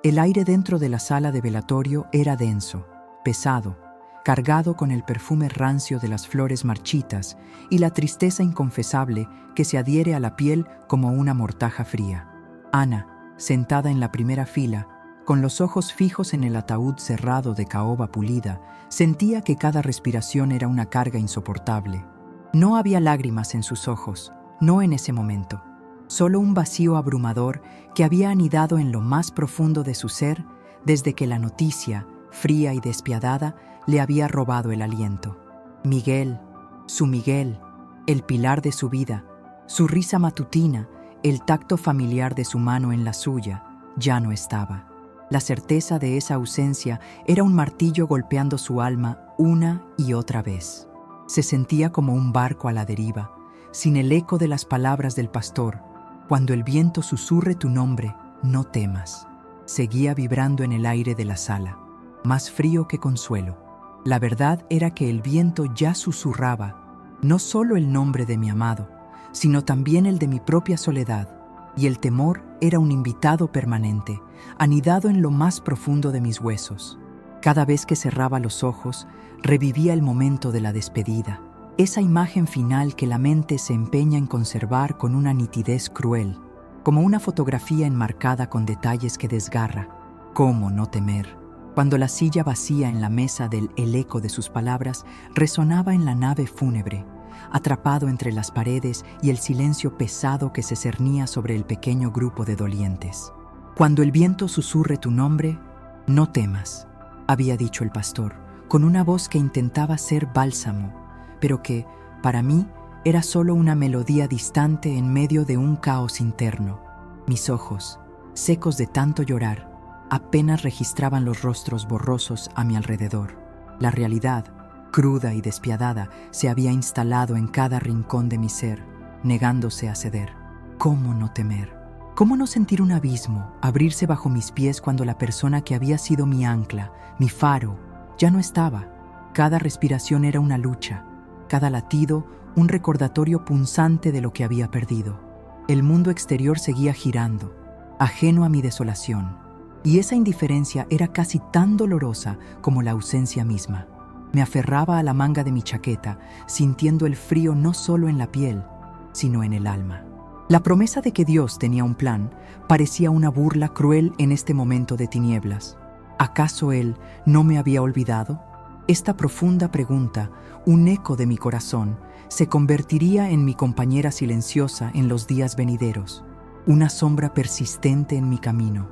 El aire dentro de la sala de velatorio era denso, pesado, cargado con el perfume rancio de las flores marchitas y la tristeza inconfesable que se adhiere a la piel como una mortaja fría. Ana, sentada en la primera fila, con los ojos fijos en el ataúd cerrado de caoba pulida, sentía que cada respiración era una carga insoportable. No había lágrimas en sus ojos, no en ese momento. Solo un vacío abrumador que había anidado en lo más profundo de su ser desde que la noticia, fría y despiadada, le había robado el aliento. Miguel, su Miguel, el pilar de su vida, su risa matutina, el tacto familiar de su mano en la suya, ya no estaba. La certeza de esa ausencia era un martillo golpeando su alma una y otra vez. Se sentía como un barco a la deriva, sin el eco de las palabras del pastor. Cuando el viento susurre tu nombre, no temas. Seguía vibrando en el aire de la sala, más frío que consuelo. La verdad era que el viento ya susurraba, no solo el nombre de mi amado, sino también el de mi propia soledad, y el temor era un invitado permanente, anidado en lo más profundo de mis huesos. Cada vez que cerraba los ojos, revivía el momento de la despedida, esa imagen final que la mente se empeña en conservar con una nitidez cruel, como una fotografía enmarcada con detalles que desgarra. ¿Cómo no temer? Cuando la silla vacía en la mesa del eco de sus palabras resonaba en la nave fúnebre, atrapado entre las paredes y el silencio pesado que se cernía sobre el pequeño grupo de dolientes. Cuando el viento susurre tu nombre, no temas, había dicho el pastor, con una voz que intentaba ser bálsamo, pero que, para mí, era solo una melodía distante en medio de un caos interno. Mis ojos, secos de tanto llorar, apenas registraban los rostros borrosos a mi alrededor. La realidad, cruda y despiadada, se había instalado en cada rincón de mi ser, negándose a ceder. ¿Cómo no temer? ¿Cómo no sentir un abismo abrirse bajo mis pies cuando la persona que había sido mi ancla, mi faro, ya no estaba? Cada respiración era una lucha, cada latido un recordatorio punzante de lo que había perdido. El mundo exterior seguía girando, ajeno a mi desolación, y esa indiferencia era casi tan dolorosa como la ausencia misma. Me aferraba a la manga de mi chaqueta, sintiendo el frío no solo en la piel, sino en el alma. La promesa de que Dios tenía un plan parecía una burla cruel en este momento de tinieblas. ¿Acaso Él no me había olvidado? Esta profunda pregunta, un eco de mi corazón, se convertiría en mi compañera silenciosa en los días venideros, una sombra persistente en mi camino,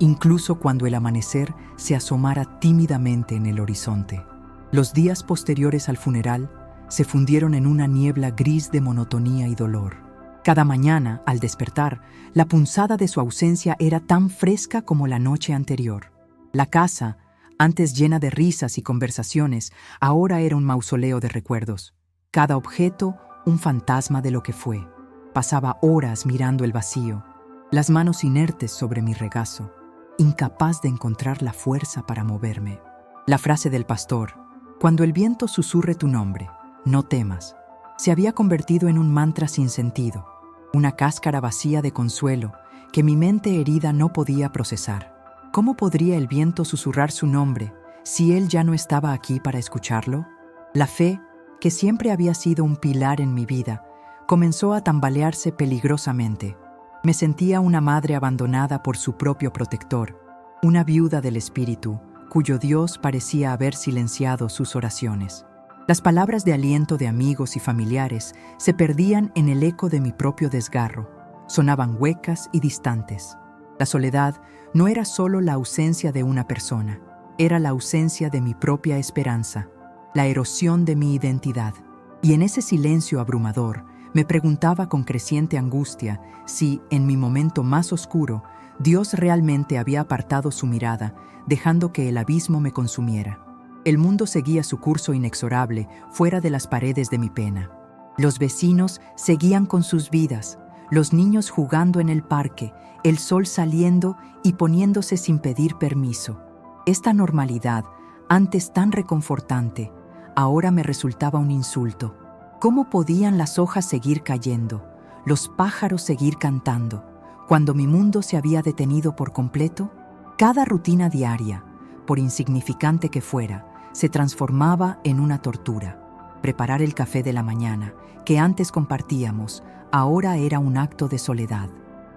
incluso cuando el amanecer se asomara tímidamente en el horizonte. Los días posteriores al funeral se fundieron en una niebla gris de monotonía y dolor. Cada mañana, al despertar, la punzada de su ausencia era tan fresca como la noche anterior. La casa, antes llena de risas y conversaciones, ahora era un mausoleo de recuerdos. Cada objeto, un fantasma de lo que fue. Pasaba horas mirando el vacío, las manos inertes sobre mi regazo, incapaz de encontrar la fuerza para moverme. La frase del pastor, cuando el viento susurre tu nombre, no temas, se había convertido en un mantra sin sentido, una cáscara vacía de consuelo que mi mente herida no podía procesar. ¿Cómo podría el viento susurrar su nombre si él ya no estaba aquí para escucharlo? La fe, que siempre había sido un pilar en mi vida, comenzó a tambalearse peligrosamente. Me sentía una madre abandonada por su propio protector, una viuda del espíritu, cuyo Dios parecía haber silenciado sus oraciones. Las palabras de aliento de amigos y familiares se perdían en el eco de mi propio desgarro, sonaban huecas y distantes. La soledad no era solo la ausencia de una persona, era la ausencia de mi propia esperanza, la erosión de mi identidad. Y en ese silencio abrumador, me preguntaba con creciente angustia si, en mi momento más oscuro, Dios realmente había apartado su mirada, dejando que el abismo me consumiera. El mundo seguía su curso inexorable fuera de las paredes de mi pena. Los vecinos seguían con sus vidas, los niños jugando en el parque, el sol saliendo y poniéndose sin pedir permiso. Esta normalidad, antes tan reconfortante, ahora me resultaba un insulto. ¿Cómo podían las hojas seguir cayendo, los pájaros seguir cantando, cuando mi mundo se había detenido por completo? Cada rutina diaria, por insignificante que fuera, se transformaba en una tortura. Preparar el café de la mañana, que antes compartíamos, ahora era un acto de soledad.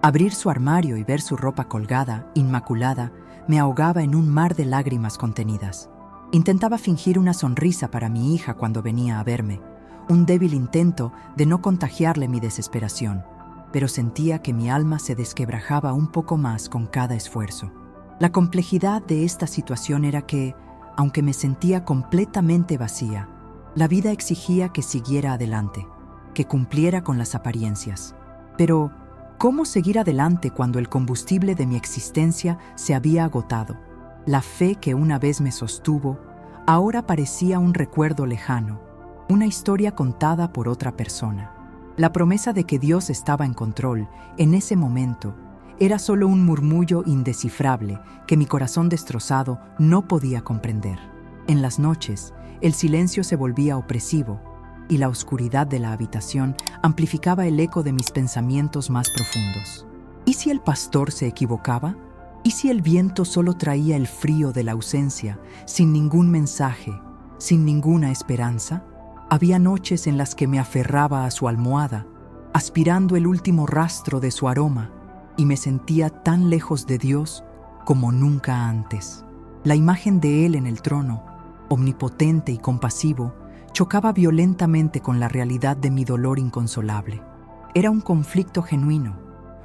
Abrir su armario y ver su ropa colgada, inmaculada, me ahogaba en un mar de lágrimas contenidas. Intentaba fingir una sonrisa para mi hija cuando venía a verme, un débil intento de no contagiarle mi desesperación, pero sentía que mi alma se desquebrajaba un poco más con cada esfuerzo. La complejidad de esta situación era que, aunque me sentía completamente vacía, la vida exigía que siguiera adelante, que cumpliera con las apariencias. Pero, ¿cómo seguir adelante cuando el combustible de mi existencia se había agotado? La fe que una vez me sostuvo, ahora parecía un recuerdo lejano, una historia contada por otra persona. La promesa de que Dios estaba en control, en ese momento, era solo un murmullo indescifrable que mi corazón destrozado no podía comprender. En las noches, el silencio se volvía opresivo y la oscuridad de la habitación amplificaba el eco de mis pensamientos más profundos. ¿Y si el pastor se equivocaba? ¿Y si el viento solo traía el frío de la ausencia, sin ningún mensaje, sin ninguna esperanza? Había noches en las que me aferraba a su almohada, aspirando el último rastro de su aroma, y me sentía tan lejos de Dios como nunca antes. La imagen de Él en el trono, omnipotente y compasivo, chocaba violentamente con la realidad de mi dolor inconsolable. Era un conflicto genuino,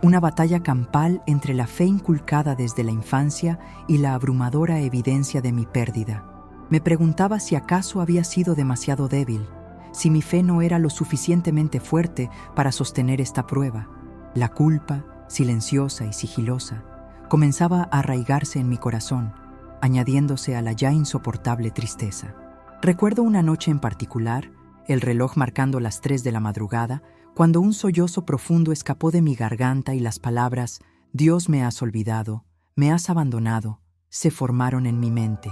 una batalla campal entre la fe inculcada desde la infancia y la abrumadora evidencia de mi pérdida. Me preguntaba si acaso había sido demasiado débil, si mi fe no era lo suficientemente fuerte para sostener esta prueba. La culpa, silenciosa y sigilosa, comenzaba a arraigarse en mi corazón, añadiéndose a la ya insoportable tristeza. Recuerdo una noche en particular, el reloj marcando las 3 de la madrugada, cuando un sollozo profundo escapó de mi garganta y las palabras «Dios, me has olvidado, me has abandonado», se formaron en mi mente.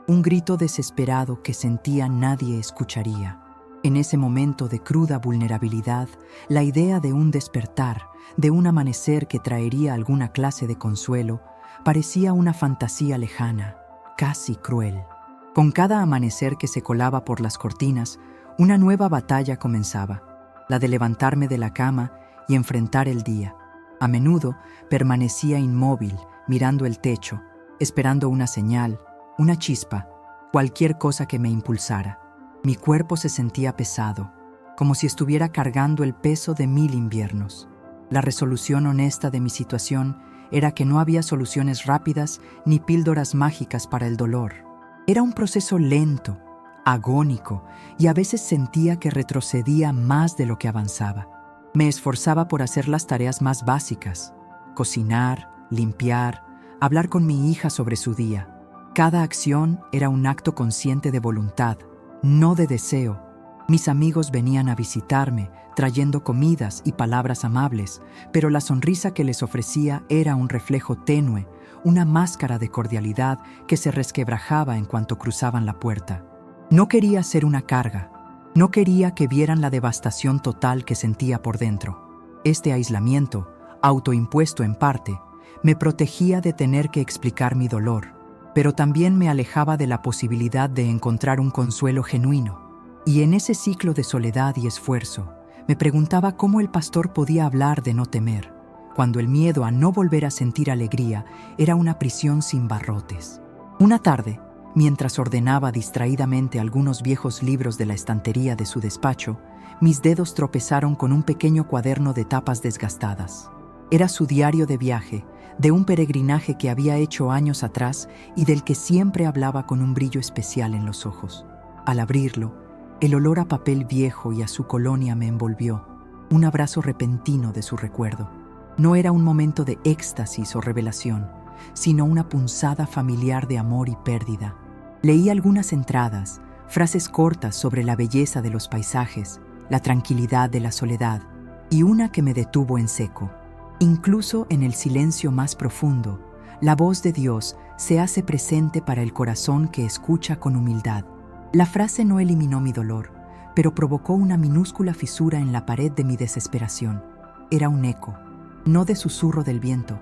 Un grito desesperado que sentía nadie escucharía. En ese momento de cruda vulnerabilidad, la idea de un despertar, de un amanecer que traería alguna clase de consuelo, parecía una fantasía lejana, casi cruel. Con cada amanecer que se colaba por las cortinas, una nueva batalla comenzaba, la de levantarme de la cama y enfrentar el día. A menudo permanecía inmóvil, mirando el techo, esperando una señal, una chispa, cualquier cosa que me impulsara. Mi cuerpo se sentía pesado, como si estuviera cargando el peso de 1000 inviernos. La resolución honesta de mi situación era que no había soluciones rápidas ni píldoras mágicas para el dolor. Era un proceso lento, agónico, y a veces sentía que retrocedía más de lo que avanzaba. Me esforzaba por hacer las tareas más básicas: cocinar, limpiar, hablar con mi hija sobre su día. Cada acción era un acto consciente de voluntad, no de deseo. Mis amigos venían a visitarme, trayendo comidas y palabras amables, pero la sonrisa que les ofrecía era un reflejo tenue, una máscara de cordialidad que se resquebrajaba en cuanto cruzaban la puerta. No quería ser una carga, no quería que vieran la devastación total que sentía por dentro. Este aislamiento, autoimpuesto en parte, me protegía de tener que explicar mi dolor, pero también me alejaba de la posibilidad de encontrar un consuelo genuino. Y en ese ciclo de soledad y esfuerzo, me preguntaba cómo el pastor podía hablar de no temer, cuando el miedo a no volver a sentir alegría era una prisión sin barrotes. Una tarde, mientras ordenaba distraídamente algunos viejos libros de la estantería de su despacho, mis dedos tropezaron con un pequeño cuaderno de tapas desgastadas. Era su diario de viaje, de un peregrinaje que había hecho años atrás y del que siempre hablaba con un brillo especial en los ojos. Al abrirlo, el olor a papel viejo y a su colonia me envolvió, un abrazo repentino de su recuerdo. No era un momento de éxtasis o revelación, sino una punzada familiar de amor y pérdida. Leí algunas entradas, frases cortas sobre la belleza de los paisajes, la tranquilidad de la soledad, y una que me detuvo en seco. Incluso en el silencio más profundo, la voz de Dios se hace presente para el corazón que escucha con humildad. La frase no eliminó mi dolor, pero provocó una minúscula fisura en la pared de mi desesperación. Era un eco, no de susurro del viento,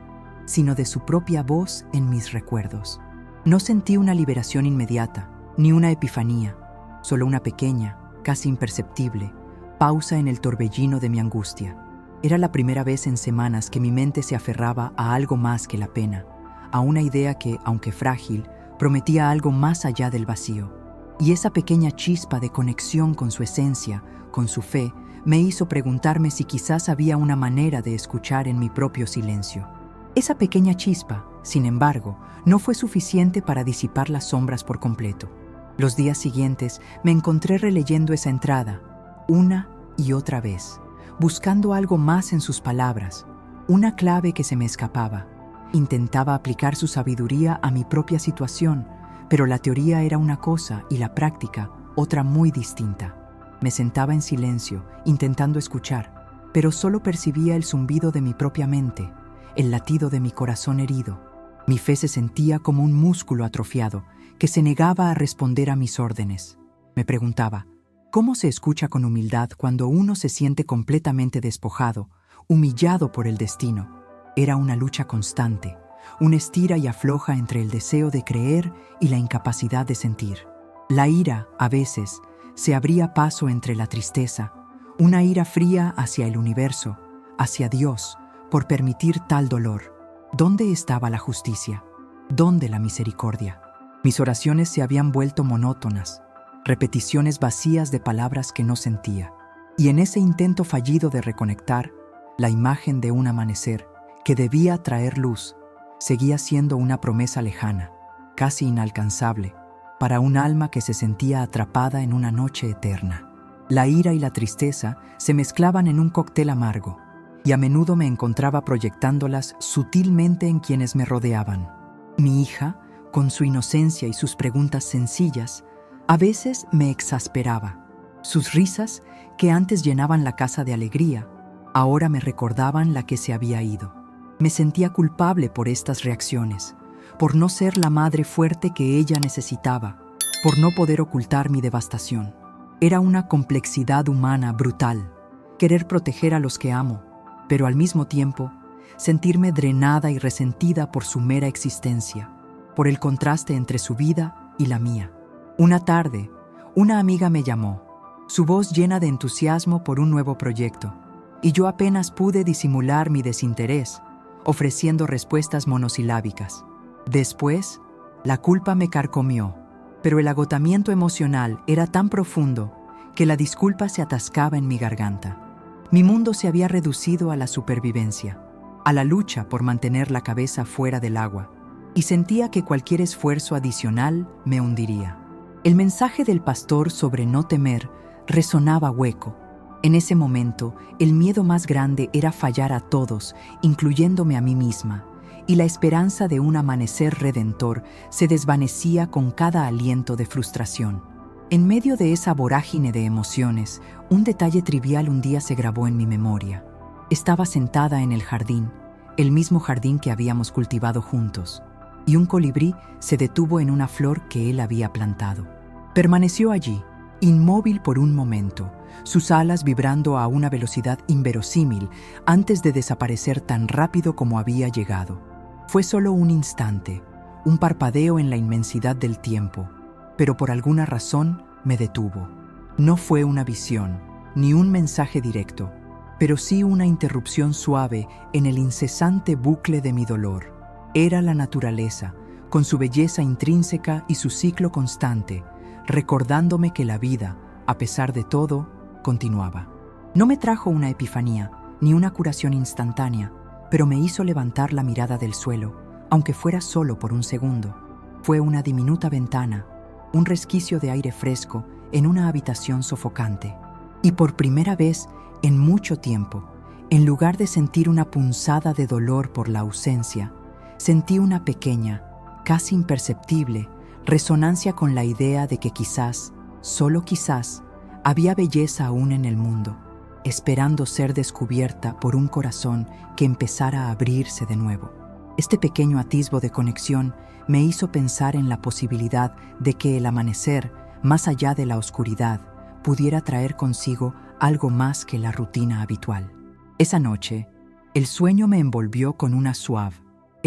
sino de su propia voz en mis recuerdos. No sentí una liberación inmediata, ni una epifanía, solo una pequeña, casi imperceptible, pausa en el torbellino de mi angustia. Era la primera vez en semanas que mi mente se aferraba a algo más que la pena, a una idea que, aunque frágil, prometía algo más allá del vacío. Y esa pequeña chispa de conexión con su esencia, con su fe, me hizo preguntarme si quizás había una manera de escuchar en mi propio silencio. Esa pequeña chispa, sin embargo, no fue suficiente para disipar las sombras por completo. Los días siguientes me encontré releyendo esa entrada, una y otra vez, buscando algo más en sus palabras, una clave que se me escapaba. Intentaba aplicar su sabiduría a mi propia situación, pero la teoría era una cosa y la práctica otra muy distinta. Me sentaba en silencio, intentando escuchar, pero solo percibía el zumbido de mi propia mente, el latido de mi corazón herido. Mi fe se sentía como un músculo atrofiado que se negaba a responder a mis órdenes. Me preguntaba, ¿cómo se escucha con humildad cuando uno se siente completamente despojado, humillado por el destino? Era una lucha constante, un estira y afloja entre el deseo de creer y la incapacidad de sentir. La ira, a veces, se abría paso entre la tristeza, una ira fría hacia el universo, hacia Dios, por permitir tal dolor. ¿Dónde estaba la justicia? ¿Dónde la misericordia? Mis oraciones se habían vuelto monótonas, repeticiones vacías de palabras que no sentía. Y en ese intento fallido de reconectar, la imagen de un amanecer, que debía traer luz, seguía siendo una promesa lejana, casi inalcanzable, para un alma que se sentía atrapada en una noche eterna. La ira y la tristeza se mezclaban en un cóctel amargo, y a menudo me encontraba proyectándolas sutilmente en quienes me rodeaban. Mi hija, con su inocencia y sus preguntas sencillas, a veces me exasperaba. Sus risas, que antes llenaban la casa de alegría, ahora me recordaban la que se había ido. Me sentía culpable por estas reacciones, por no ser la madre fuerte que ella necesitaba, por no poder ocultar mi devastación. Era una complejidad humana brutal, querer proteger a los que amo, pero al mismo tiempo sentirme drenada y resentida por su mera existencia, por el contraste entre su vida y la mía. Una tarde, una amiga me llamó, su voz llena de entusiasmo por un nuevo proyecto, y yo apenas pude disimular mi desinterés, ofreciendo respuestas monosilábicas. Después, la culpa me carcomió, pero el agotamiento emocional era tan profundo que la disculpa se atascaba en mi garganta. Mi mundo se había reducido a la supervivencia, a la lucha por mantener la cabeza fuera del agua, y sentía que cualquier esfuerzo adicional me hundiría. El mensaje del pastor sobre no temer resonaba hueco. En ese momento, el miedo más grande era fallar a todos, incluyéndome a mí misma, y la esperanza de un amanecer redentor se desvanecía con cada aliento de frustración. En medio de esa vorágine de emociones, un detalle trivial un día se grabó en mi memoria. Estaba sentada en el jardín, el mismo jardín que habíamos cultivado juntos, y un colibrí se detuvo en una flor que él había plantado. Permaneció allí, inmóvil por un momento, sus alas vibrando a una velocidad inverosímil antes de desaparecer tan rápido como había llegado. Fue solo un instante, un parpadeo en la inmensidad del tiempo, pero por alguna razón me detuvo. No fue una visión, ni un mensaje directo, pero sí una interrupción suave en el incesante bucle de mi dolor. Era la naturaleza, con su belleza intrínseca y su ciclo constante, recordándome que la vida, a pesar de todo, continuaba. No me trajo una epifanía, ni una curación instantánea, pero me hizo levantar la mirada del suelo, aunque fuera solo por un segundo. Fue una diminuta ventana, un resquicio de aire fresco en una habitación sofocante. Y por primera vez en mucho tiempo, en lugar de sentir una punzada de dolor por la ausencia, sentí una pequeña, casi imperceptible, resonancia con la idea de que quizás, solo quizás, había belleza aún en el mundo, esperando ser descubierta por un corazón que empezara a abrirse de nuevo. Este pequeño atisbo de conexión me hizo pensar en la posibilidad de que el amanecer, más allá de la oscuridad, pudiera traer consigo algo más que la rutina habitual. Esa noche, el sueño me envolvió con una suave,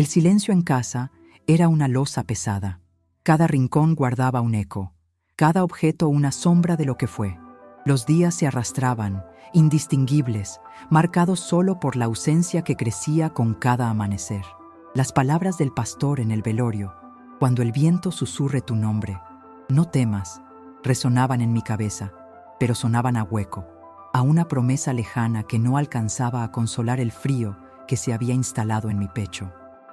El silencio en casa era una losa pesada. Cada rincón guardaba un eco, cada objeto una sombra de lo que fue. Los días se arrastraban, indistinguibles, marcados solo por la ausencia que crecía con cada amanecer. Las palabras del pastor en el velorio, cuando el viento susurre tu nombre, no temas, resonaban en mi cabeza, pero sonaban a hueco, a una promesa lejana que no alcanzaba a consolar el frío que se había instalado en mi pecho.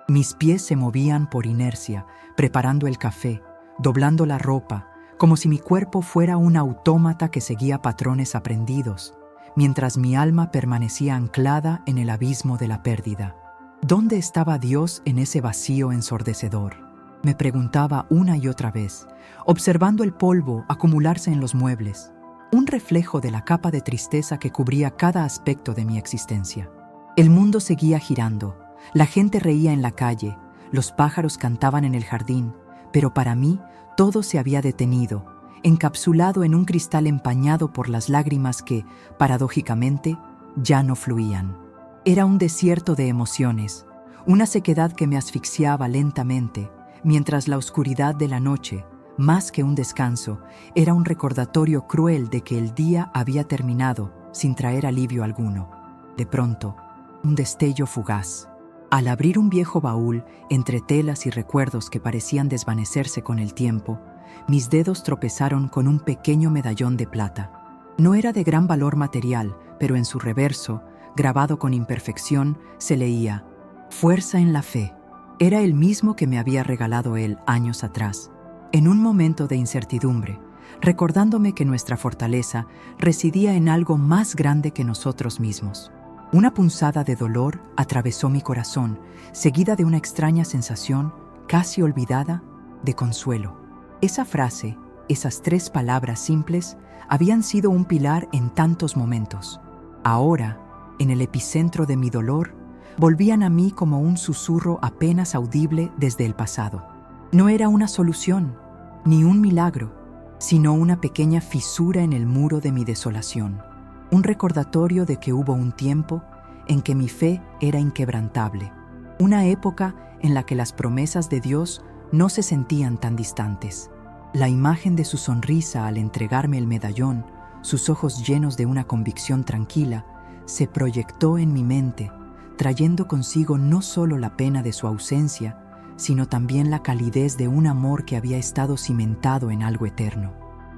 Mis pies se movían por inercia, preparando el café, doblando la ropa, como si mi cuerpo fuera un autómata que seguía patrones aprendidos, mientras mi alma permanecía anclada en el abismo de la pérdida. ¿Dónde estaba Dios en ese vacío ensordecedor? Me preguntaba una y otra vez, observando el polvo acumularse en los muebles, un reflejo de la capa de tristeza que cubría cada aspecto de mi existencia. El mundo seguía girando, la gente reía en la calle, los pájaros cantaban en el jardín, pero para mí todo se había detenido, encapsulado en un cristal empañado por las lágrimas que, paradójicamente, ya no fluían. Era un desierto de emociones, una sequedad que me asfixiaba lentamente, mientras la oscuridad de la noche, más que un descanso, era un recordatorio cruel de que el día había terminado sin traer alivio alguno. De pronto, un destello fugaz. Al abrir un viejo baúl entre telas y recuerdos que parecían desvanecerse con el tiempo, mis dedos tropezaron con un pequeño medallón de plata. No era de gran valor material, pero en su reverso, grabado con imperfección, se leía: «Fuerza en la fe». Era el mismo que me había regalado él años atrás, en un momento de incertidumbre, recordándome que nuestra fortaleza residía en algo más grande que nosotros mismos. Una punzada de dolor atravesó mi corazón, seguida de una extraña sensación, casi olvidada, de consuelo. Esa frase, esas 3 palabras simples, habían sido un pilar en tantos momentos. Ahora, en el epicentro de mi dolor, volvían a mí como un susurro apenas audible desde el pasado. No era una solución, ni un milagro, sino una pequeña fisura en el muro de mi desolación. Un recordatorio de que hubo un tiempo en que mi fe era inquebrantable, una época en la que las promesas de Dios no se sentían tan distantes. La imagen de su sonrisa al entregarme el medallón, sus ojos llenos de una convicción tranquila, se proyectó en mi mente, trayendo consigo no solo la pena de su ausencia, sino también la calidez de un amor que había estado cimentado en algo eterno.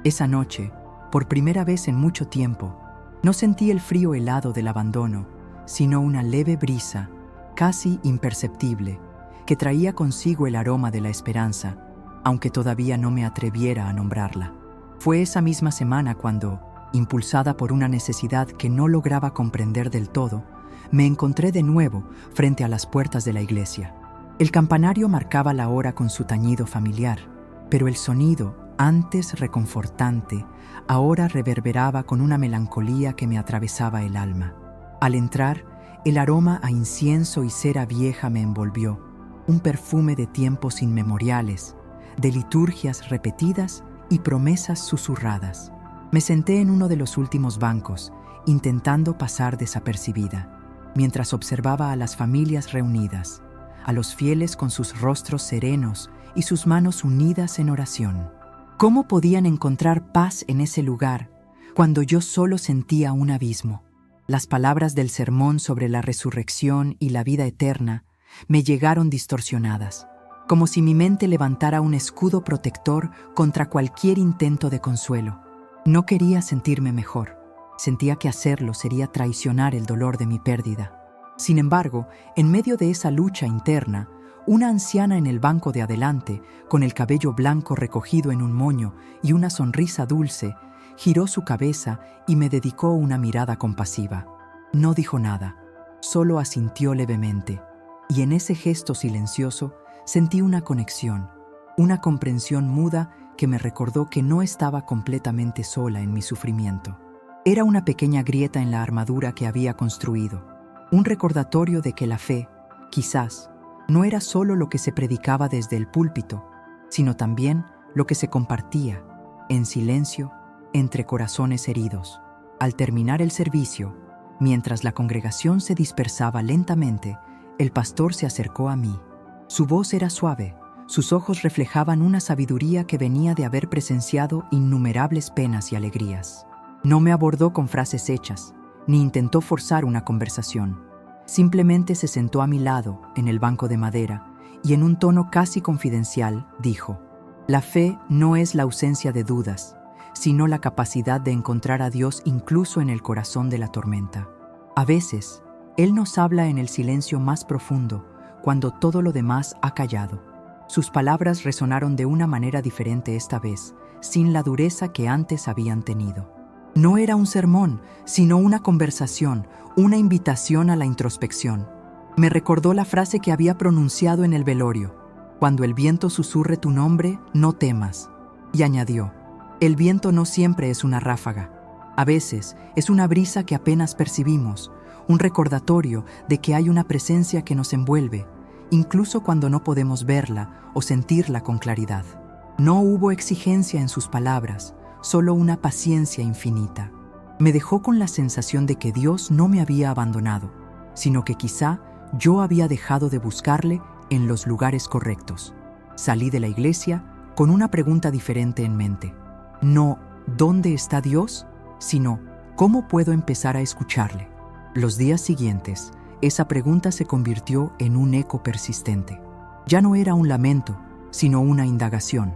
Esa noche, por primera vez en mucho tiempo, no sentí el frío helado del abandono, sino una leve brisa, casi imperceptible, que traía consigo el aroma de la esperanza, aunque todavía no me atreviera a nombrarla. Fue esa misma semana cuando, impulsada por una necesidad que no lograba comprender del todo, me encontré de nuevo frente a las puertas de la iglesia. El campanario marcaba la hora con su tañido familiar, pero el sonido, antes reconfortante, ahora reverberaba con una melancolía que me atravesaba el alma. Al entrar, el aroma a incienso y cera vieja me envolvió, un perfume de tiempos inmemoriales, de liturgias repetidas y promesas susurradas. Me senté en uno de los últimos bancos, intentando pasar desapercibida, mientras observaba a las familias reunidas, a los fieles con sus rostros serenos y sus manos unidas en oración. ¿Cómo podían encontrar paz en ese lugar cuando yo solo sentía un abismo? Las palabras del sermón sobre la resurrección y la vida eterna me llegaron distorsionadas, como si mi mente levantara un escudo protector contra cualquier intento de consuelo. No quería sentirme mejor. Sentía que hacerlo sería traicionar el dolor de mi pérdida. Sin embargo, en medio de esa lucha interna, una anciana en el banco de adelante, con el cabello blanco recogido en un moño y una sonrisa dulce, giró su cabeza y me dedicó una mirada compasiva. No dijo nada, solo asintió levemente, y en ese gesto silencioso sentí una conexión, una comprensión muda que me recordó que no estaba completamente sola en mi sufrimiento. Era una pequeña grieta en la armadura que había construido, un recordatorio de que la fe, quizás, no era solo lo que se predicaba desde el púlpito, sino también lo que se compartía, en silencio, entre corazones heridos. Al terminar el servicio, mientras la congregación se dispersaba lentamente, el pastor se acercó a mí, Su voz era suave, sus ojos reflejaban una sabiduría que venía de haber presenciado innumerables penas y alegrías. No me abordó con frases hechas, ni intentó forzar una conversación. Simplemente se sentó a mi lado, en el banco de madera, y en un tono casi confidencial dijo: «La fe no es la ausencia de dudas, sino la capacidad de encontrar a Dios incluso en el corazón de la tormenta. A veces, Él nos habla en el silencio más profundo, cuando todo lo demás ha callado». Sus palabras resonaron de una manera diferente esta vez, sin la dureza que antes habían tenido. No era un sermón, sino una conversación, una invitación a la introspección. Me recordó la frase que había pronunciado en el velorio: «Cuando el viento susurre tu nombre, no temas». Y añadió: «El viento no siempre es una ráfaga. A veces es una brisa que apenas percibimos, un recordatorio de que hay una presencia que nos envuelve, incluso cuando no podemos verla o sentirla con claridad». No hubo exigencia en sus palabras, solo una paciencia infinita. Me dejó con la sensación de que Dios no me había abandonado, sino que quizá yo había dejado de buscarle en los lugares correctos. Salí de la iglesia con una pregunta diferente en mente. No ¿dónde está Dios?, sino ¿cómo puedo empezar a escucharle? Los días siguientes, esa pregunta se convirtió en un eco persistente. Ya no era un lamento, sino una indagación,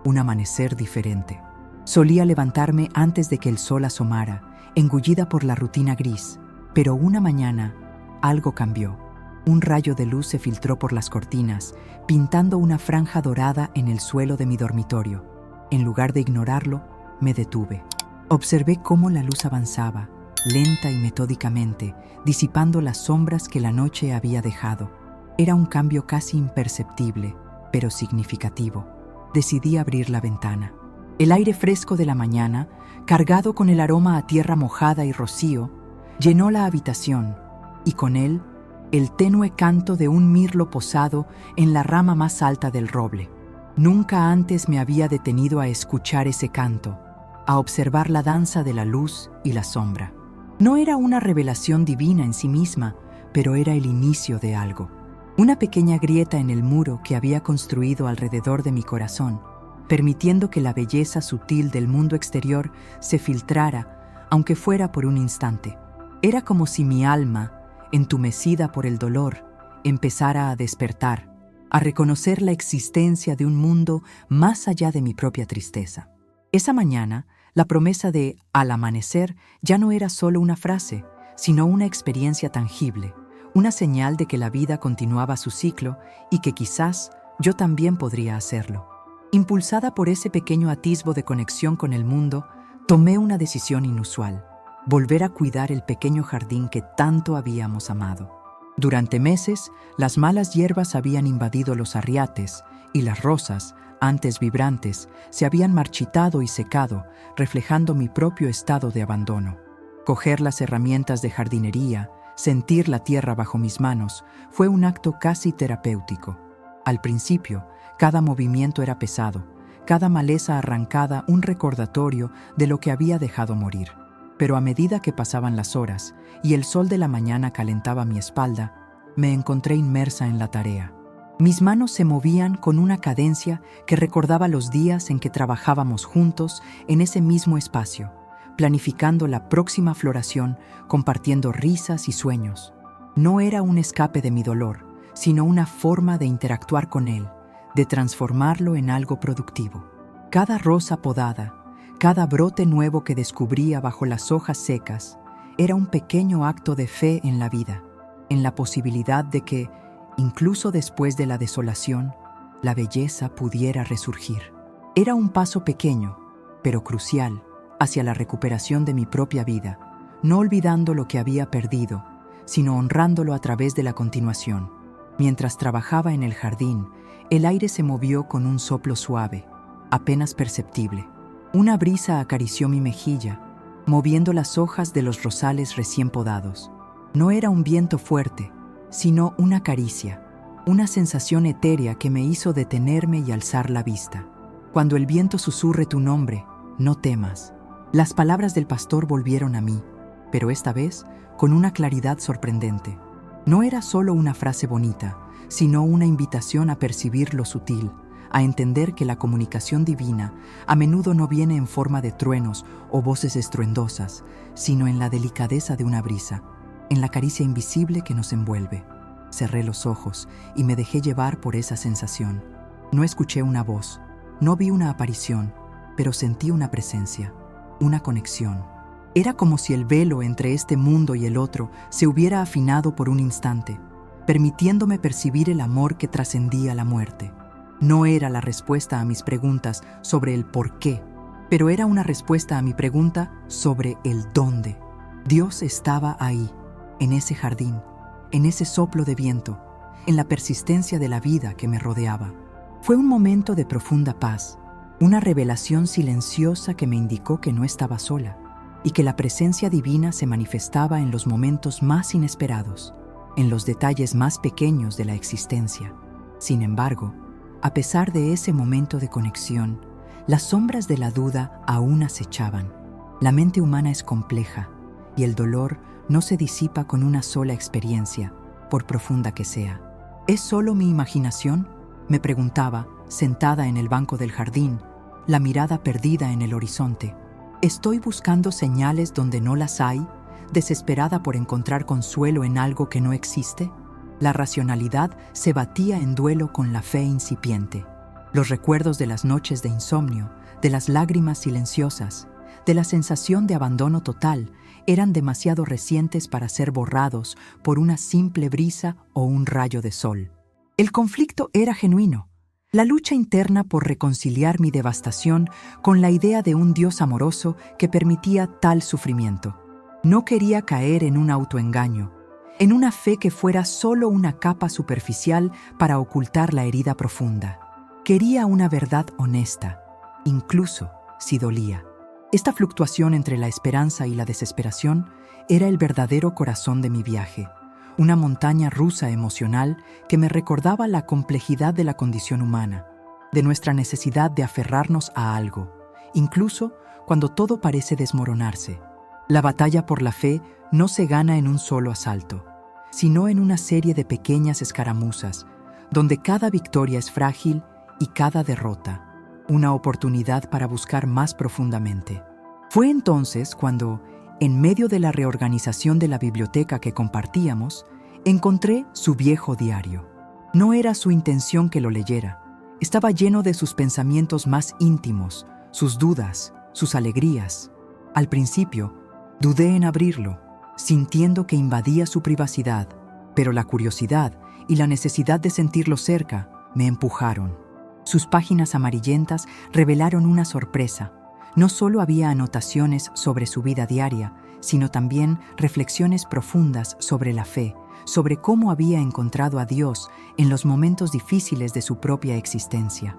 un amanecer diferente. Solía levantarme antes de que el sol asomara, engullida por la rutina gris, pero una mañana algo cambió. Un rayo de luz se filtró por las cortinas, pintando una franja dorada en el suelo de mi dormitorio. En lugar de ignorarlo, me detuve. Observé cómo la luz avanzaba, lenta y metódicamente, disipando las sombras que la noche había dejado. Era un cambio casi imperceptible, pero significativo. Decidí abrir la ventana. El aire fresco de la mañana, cargado con el aroma a tierra mojada y rocío, llenó la habitación, y con él, el tenue canto de un mirlo posado en la rama más alta del roble. Nunca antes me había detenido a escuchar ese canto, a observar la danza de la luz y la sombra. No era una revelación divina en sí misma, pero era el inicio de algo. Una pequeña grieta en el muro que había construido alrededor de mi corazón, permitiendo que la belleza sutil del mundo exterior se filtrara, aunque fuera por un instante. Era como si mi alma, entumecida por el dolor, empezara a despertar, a reconocer la existencia de un mundo más allá de mi propia tristeza. Esa mañana, la promesa de «al amanecer» ya no era solo una frase, sino una experiencia tangible, una señal de que la vida continuaba su ciclo y que quizás yo también podría hacerlo. Impulsada por ese pequeño atisbo de conexión con el mundo, tomé una decisión inusual: volver a cuidar el pequeño jardín que tanto habíamos amado. Durante meses, las malas hierbas habían invadido los arriates y las rosas, antes vibrantes, se habían marchitado y secado, reflejando mi propio estado de abandono. Coger las herramientas de jardinería, sentir la tierra bajo mis manos, fue un acto casi terapéutico. Al principio, cada movimiento era pesado, cada maleza arrancada un recordatorio de lo que había dejado morir. Pero a medida que pasaban las horas y el sol de la mañana calentaba mi espalda, me encontré inmersa en la tarea. Mis manos se movían con una cadencia que recordaba los días en que trabajábamos juntos en ese mismo espacio, planificando la próxima floración, compartiendo risas y sueños. No era un escape de mi dolor, sino una forma de interactuar con él, de transformarlo en algo productivo. Cada rosa podada, cada brote nuevo que descubría bajo las hojas secas, era un pequeño acto de fe en la vida, en la posibilidad de que, incluso después de la desolación, la belleza pudiera resurgir. Era un paso pequeño, pero crucial, hacia la recuperación de mi propia vida, no olvidando lo que había perdido, sino honrándolo a través de la continuación. Mientras trabajaba en el jardín, el aire se movió con un soplo suave, apenas perceptible. Una brisa acarició mi mejilla, moviendo las hojas de los rosales recién podados. No era un viento fuerte, sino una caricia, una sensación etérea que me hizo detenerme y alzar la vista. Cuando el viento susurre tu nombre, no temas. Las palabras del pastor volvieron a mí, pero esta vez con una claridad sorprendente. No era solo una frase bonita, sino una invitación a percibir lo sutil, a entender que la comunicación divina a menudo no viene en forma de truenos o voces estruendosas, sino en la delicadeza de una brisa, en la caricia invisible que nos envuelve. Cerré los ojos y me dejé llevar por esa sensación. No escuché una voz, no vi una aparición, pero sentí una presencia, una conexión. Era como si el velo entre este mundo y el otro se hubiera afinado por un instante, permitiéndome percibir el amor que trascendía la muerte. No era la respuesta a mis preguntas sobre el por qué, pero era una respuesta a mi pregunta sobre el dónde. Dios estaba ahí, en ese jardín, en ese soplo de viento, en la persistencia de la vida que me rodeaba. Fue un momento de profunda paz, una revelación silenciosa que me indicó que no estaba sola y que la presencia divina se manifestaba en los momentos más inesperados, en los detalles más pequeños de la existencia. Sin embargo, a pesar de ese momento de conexión, las sombras de la duda aún acechaban. La mente humana es compleja y el dolor no se disipa con una sola experiencia, por profunda que sea. ¿Es solo mi imaginación?, me preguntaba, sentada en el banco del jardín, la mirada perdida en el horizonte. ¿Estoy buscando señales donde no las hay, desesperada por encontrar consuelo en algo que no existe? La racionalidad se batía en duelo con la fe incipiente. Los recuerdos de las noches de insomnio, de las lágrimas silenciosas, de la sensación de abandono total, eran demasiado recientes para ser borrados por una simple brisa o un rayo de sol. El conflicto era genuino. La lucha interna por reconciliar mi devastación con la idea de un Dios amoroso que permitía tal sufrimiento. No quería caer en un autoengaño, en una fe que fuera solo una capa superficial para ocultar la herida profunda. Quería una verdad honesta, incluso si dolía. Esta fluctuación entre la esperanza y la desesperación era el verdadero corazón de mi viaje, una montaña rusa emocional que me recordaba la complejidad de la condición humana, de nuestra necesidad de aferrarnos a algo, incluso cuando todo parece desmoronarse. La batalla por la fe no se gana en un solo asalto, sino en una serie de pequeñas escaramuzas, donde cada victoria es frágil y cada derrota una oportunidad para buscar más profundamente. Fue entonces cuando, en medio de la reorganización de la biblioteca que compartíamos, encontré su viejo diario. No era su intención que lo leyera. Estaba lleno de sus pensamientos más íntimos, sus dudas, sus alegrías. Al principio, dudé en abrirlo, sintiendo que invadía su privacidad, pero la curiosidad y la necesidad de sentirlo cerca me empujaron. Sus páginas amarillentas revelaron una sorpresa. No solo había anotaciones sobre su vida diaria, sino también reflexiones profundas sobre la fe, sobre cómo había encontrado a Dios en los momentos difíciles de su propia existencia.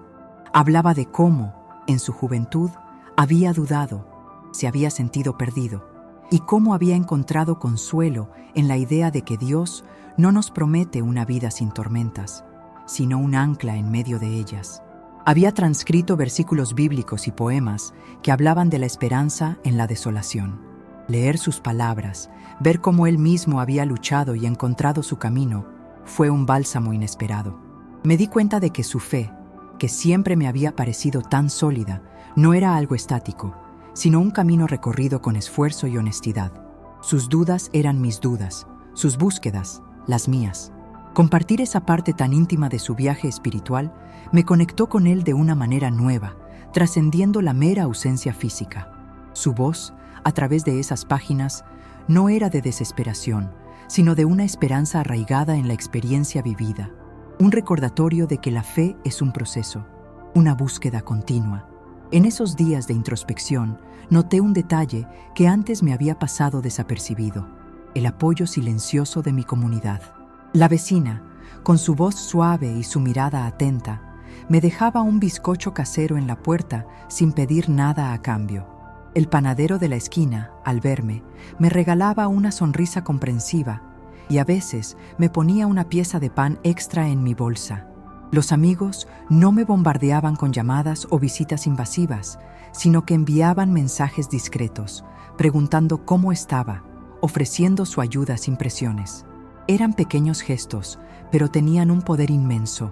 Hablaba de cómo, en su juventud, había dudado, se había sentido perdido, y cómo había encontrado consuelo en la idea de que Dios no nos promete una vida sin tormentas, sino un ancla en medio de ellas. Había transcrito versículos bíblicos y poemas que hablaban de la esperanza en la desolación. Leer sus palabras, ver cómo él mismo había luchado y encontrado su camino, fue un bálsamo inesperado. Me di cuenta de que su fe, que siempre me había parecido tan sólida, no era algo estático, sino un camino recorrido con esfuerzo y honestidad. Sus dudas eran mis dudas, sus búsquedas, las mías. Compartir esa parte tan íntima de su viaje espiritual me conectó con él de una manera nueva, trascendiendo la mera ausencia física. Su voz, a través de esas páginas, no era de desesperación, sino de una esperanza arraigada en la experiencia vivida, un recordatorio de que la fe es un proceso, una búsqueda continua. En esos días de introspección, noté un detalle que antes me había pasado desapercibido: el apoyo silencioso de mi comunidad. La vecina, con su voz suave y su mirada atenta, me dejaba un bizcocho casero en la puerta sin pedir nada a cambio. El panadero de la esquina, al verme, me regalaba una sonrisa comprensiva y a veces me ponía una pieza de pan extra en mi bolsa. Los amigos no me bombardeaban con llamadas o visitas invasivas, sino que enviaban mensajes discretos, preguntando cómo estaba, ofreciendo su ayuda sin presiones. Eran pequeños gestos, pero tenían un poder inmenso.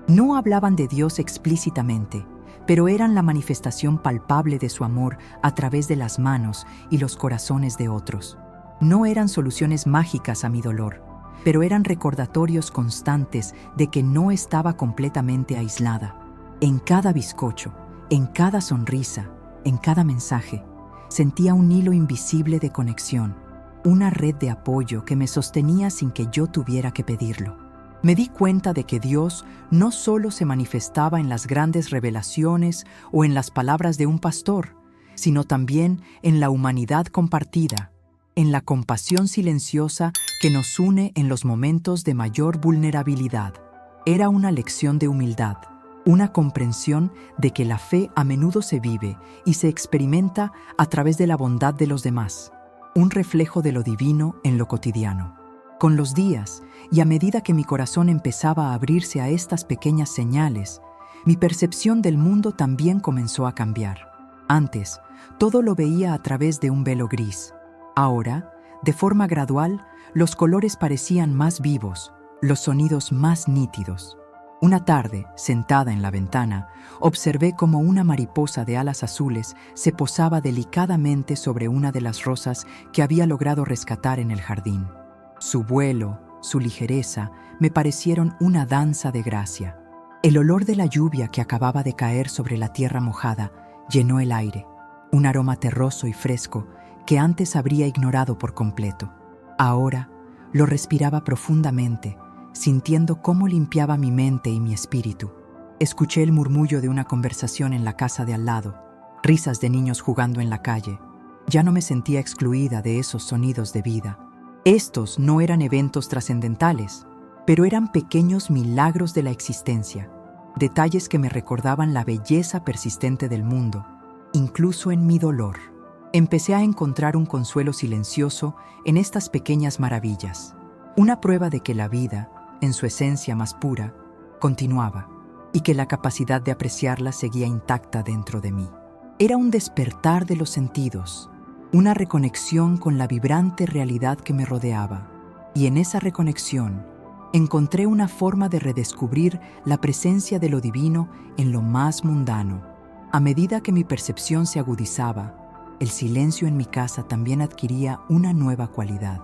No hablaban de Dios explícitamente, pero eran la manifestación palpable de su amor a través de las manos y los corazones de otros. No eran soluciones mágicas a mi dolor, pero eran recordatorios constantes de que no estaba completamente aislada. En cada bizcocho, en cada sonrisa, en cada mensaje, sentía un hilo invisible de conexión, una red de apoyo que me sostenía sin que yo tuviera que pedirlo. Me di cuenta de que Dios no solo se manifestaba en las grandes revelaciones o en las palabras de un pastor, sino también en la humanidad compartida, en la compasión silenciosa que nos une en los momentos de mayor vulnerabilidad. Era una lección de humildad, una comprensión de que la fe a menudo se vive y se experimenta a través de la bondad de los demás, un reflejo de lo divino en lo cotidiano. Con los días, y a medida que mi corazón empezaba a abrirse a estas pequeñas señales, mi percepción del mundo también comenzó a cambiar. Antes, todo lo veía a través de un velo gris. Ahora, de forma gradual, los colores parecían más vivos, los sonidos más nítidos. Una tarde, sentada en la ventana, observé cómo una mariposa de alas azules se posaba delicadamente sobre una de las rosas que había logrado rescatar en el jardín. Su vuelo, su ligereza, me parecieron una danza de gracia. El olor de la lluvia que acababa de caer sobre la tierra mojada llenó el aire, un aroma terroso y fresco que antes habría ignorado por completo. Ahora lo respiraba profundamente, sintiendo cómo limpiaba mi mente y mi espíritu. Escuché el murmullo de una conversación en la casa de al lado, risas de niños jugando en la calle. Ya no me sentía excluida de esos sonidos de vida. Estos no eran eventos trascendentales, pero eran pequeños milagros de la existencia, detalles que me recordaban la belleza persistente del mundo, incluso en mi dolor. Empecé a encontrar un consuelo silencioso en estas pequeñas maravillas, una prueba de que la vida, en su esencia más pura, continuaba, y que la capacidad de apreciarla seguía intacta dentro de mí. Era un despertar de los sentidos, una reconexión con la vibrante realidad que me rodeaba, y en esa reconexión encontré una forma de redescubrir la presencia de lo divino en lo más mundano. A medida que mi percepción se agudizaba, el silencio en mi casa también adquiría una nueva cualidad.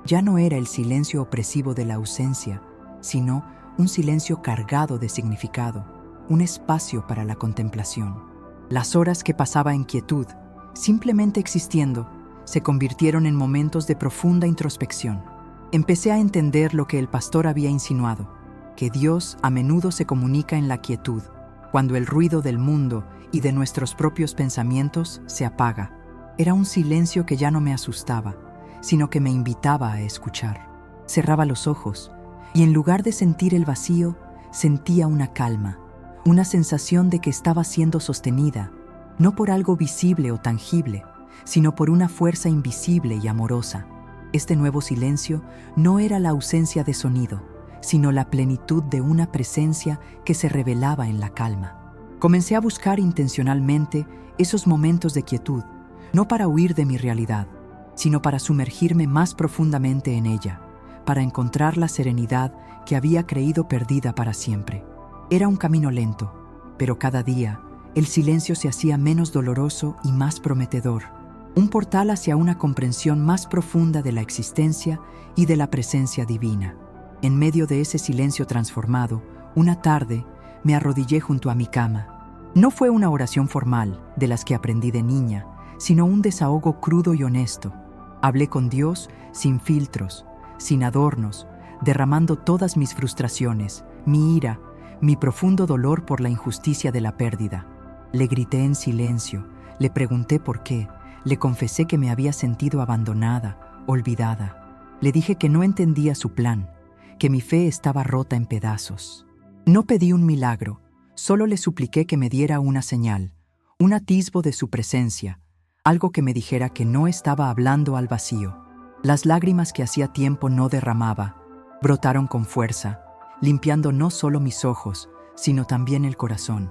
Ya no era el silencio opresivo de la ausencia, sino un silencio cargado de significado, un espacio para la contemplación. Las horas que pasaba en quietud, simplemente existiendo, se convirtieron en momentos de profunda introspección. Empecé a entender lo que el pastor había insinuado, que Dios a menudo se comunica en la quietud, cuando el ruido del mundo y de nuestros propios pensamientos se apaga. Era un silencio que ya no me asustaba, sino que me invitaba a escuchar. Cerraba los ojos y en lugar de sentir el vacío, sentía una calma, una sensación de que estaba siendo sostenida, no por algo visible o tangible, sino por una fuerza invisible y amorosa. Este nuevo silencio no era la ausencia de sonido, sino la plenitud de una presencia que se revelaba en la calma. Comencé a buscar intencionalmente esos momentos de quietud, no para huir de mi realidad, sino para sumergirme más profundamente en ella, para encontrar la serenidad que había creído perdida para siempre. Era un camino lento, pero cada día el silencio se hacía menos doloroso y más prometedor, un portal hacia una comprensión más profunda de la existencia y de la presencia divina. En medio de ese silencio transformado, una tarde me arrodillé junto a mi cama. No fue una oración formal, de las que aprendí de niña, sino un desahogo crudo y honesto. Hablé con Dios sin filtros, sin adornos, derramando todas mis frustraciones, mi ira, mi profundo dolor por la injusticia de la pérdida. Le grité en silencio, le pregunté por qué, le confesé que me había sentido abandonada, olvidada. Le dije que no entendía su plan, que mi fe estaba rota en pedazos. No pedí un milagro, solo le supliqué que me diera una señal, un atisbo de su presencia, algo que me dijera que no estaba hablando al vacío. Las lágrimas que hacía tiempo no derramaba, brotaron con fuerza, limpiando no solo mis ojos, sino también el corazón.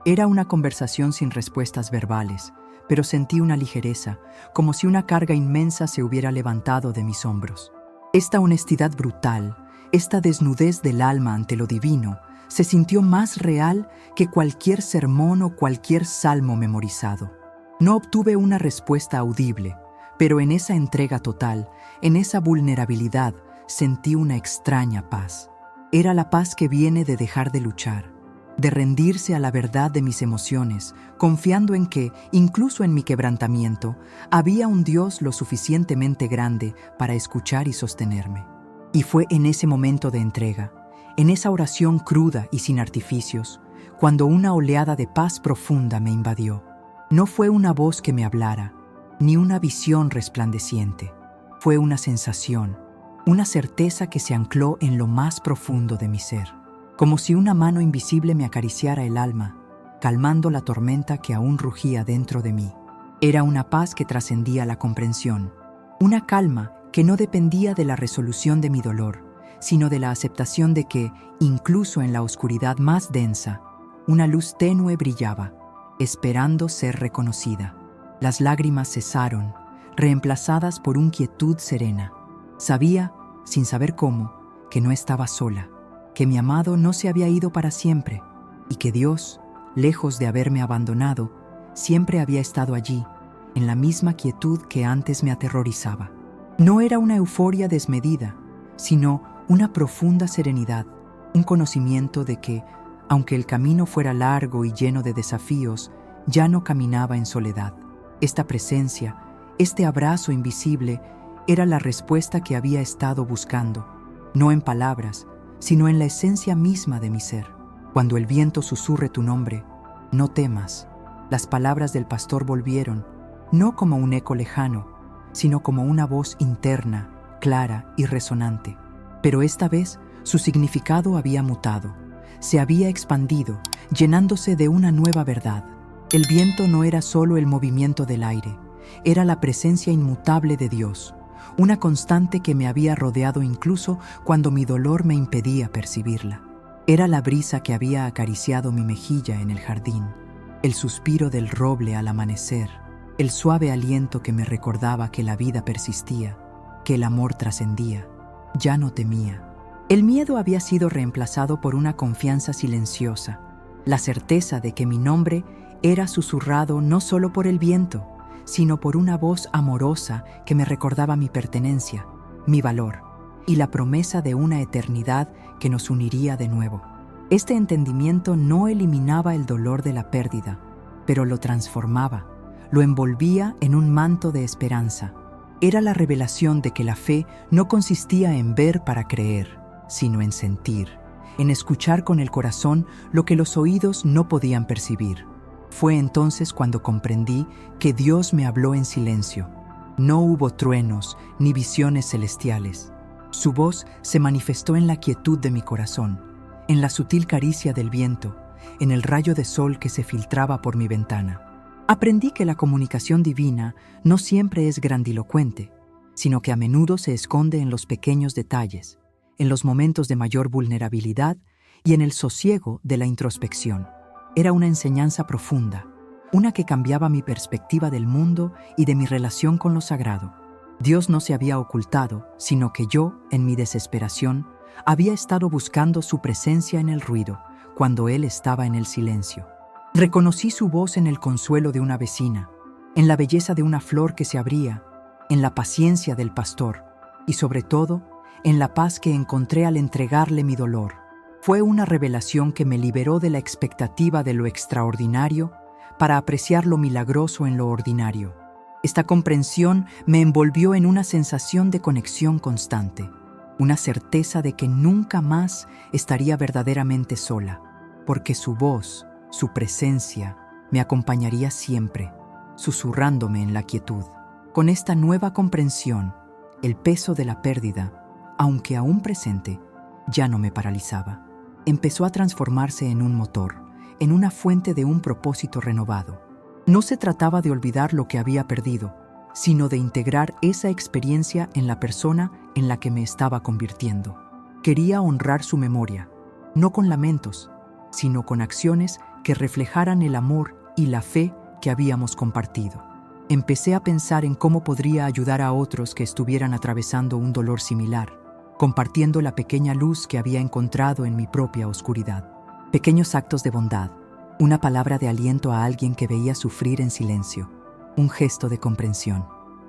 Era una conversación sin respuestas verbales, pero sentí una ligereza, como si una carga inmensa se hubiera levantado de mis hombros. Esta honestidad brutal, esta desnudez del alma ante lo divino, se sintió más real que cualquier sermón o cualquier salmo memorizado. No obtuve una respuesta audible, pero en esa entrega total, en esa vulnerabilidad, sentí una extraña paz. Era la paz que viene de dejar de luchar, de rendirse a la verdad de mis emociones, confiando en que, incluso en mi quebrantamiento, había un Dios lo suficientemente grande para escuchar y sostenerme. Y fue en ese momento de entrega, en esa oración cruda y sin artificios, cuando una oleada de paz profunda me invadió. No fue una voz que me hablara, ni una visión resplandeciente. Fue una sensación, una certeza que se ancló en lo más profundo de mi ser, como si una mano invisible me acariciara el alma, calmando la tormenta que aún rugía dentro de mí. Era una paz que trascendía la comprensión, una calma que no dependía de la resolución de mi dolor, sino de la aceptación de que, incluso en la oscuridad más densa, una luz tenue brillaba, esperando ser reconocida. Las lágrimas cesaron, reemplazadas por una quietud serena. Sabía, sin saber cómo, que no estaba sola, que mi amado no se había ido para siempre y que Dios, lejos de haberme abandonado, siempre había estado allí, en la misma quietud que antes me aterrorizaba. No era una euforia desmedida, sino una profunda serenidad, un conocimiento de que, aunque el camino fuera largo y lleno de desafíos, ya no caminaba en soledad. Esta presencia, este abrazo invisible, era la respuesta que había estado buscando, no en palabras, sino en la esencia misma de mi ser. Cuando el viento susurre tu nombre, no temas. Las palabras del pastor volvieron, no como un eco lejano, sino como una voz interna, clara y resonante. Pero esta vez su significado había mutado, se había expandido, llenándose de una nueva verdad. El viento no era solo el movimiento del aire, era la presencia inmutable de Dios, una constante que me había rodeado incluso cuando mi dolor me impedía percibirla. Era la brisa que había acariciado mi mejilla en el jardín, el suspiro del roble al amanecer, el suave aliento que me recordaba que la vida persistía, que el amor trascendía. Ya no temía. El miedo había sido reemplazado por una confianza silenciosa, la certeza de que mi nombre era susurrado no solo por el viento, sino por una voz amorosa que me recordaba mi pertenencia, mi valor y la promesa de una eternidad que nos uniría de nuevo. Este entendimiento no eliminaba el dolor de la pérdida, pero lo transformaba, lo envolvía en un manto de esperanza. Era la revelación de que la fe no consistía en ver para creer, sino en sentir, en escuchar con el corazón lo que los oídos no podían percibir. Fue entonces cuando comprendí que Dios me habló en silencio. No hubo truenos ni visiones celestiales. Su voz se manifestó en la quietud de mi corazón, en la sutil caricia del viento, en el rayo de sol que se filtraba por mi ventana. Aprendí que la comunicación divina no siempre es grandilocuente, sino que a menudo se esconde en los pequeños detalles, en los momentos de mayor vulnerabilidad y en el sosiego de la introspección. Era una enseñanza profunda, una que cambiaba mi perspectiva del mundo y de mi relación con lo sagrado. Dios no se había ocultado, sino que yo, en mi desesperación, había estado buscando su presencia en el ruido, cuando Él estaba en el silencio. Reconocí su voz en el consuelo de una vecina, en la belleza de una flor que se abría, en la paciencia del pastor y, sobre todo, en la paz que encontré al entregarle mi dolor. Fue una revelación que me liberó de la expectativa de lo extraordinario para apreciar lo milagroso en lo ordinario. Esta comprensión me envolvió en una sensación de conexión constante, una certeza de que nunca más estaría verdaderamente sola, porque su voz, su presencia, me acompañaría siempre, susurrándome en la quietud. Con esta nueva comprensión, el peso de la pérdida, aunque aún presente, ya no me paralizaba. Empezó a transformarse en un motor, en una fuente de un propósito renovado. No se trataba de olvidar lo que había perdido, sino de integrar esa experiencia en la persona en la que me estaba convirtiendo. Quería honrar su memoria, no con lamentos, sino con acciones que reflejaran el amor y la fe que habíamos compartido. Empecé a pensar en cómo podría ayudar a otros que estuvieran atravesando un dolor similar, compartiendo la pequeña luz que había encontrado en mi propia oscuridad. Pequeños actos de bondad, una palabra de aliento a alguien que veía sufrir en silencio, un gesto de comprensión.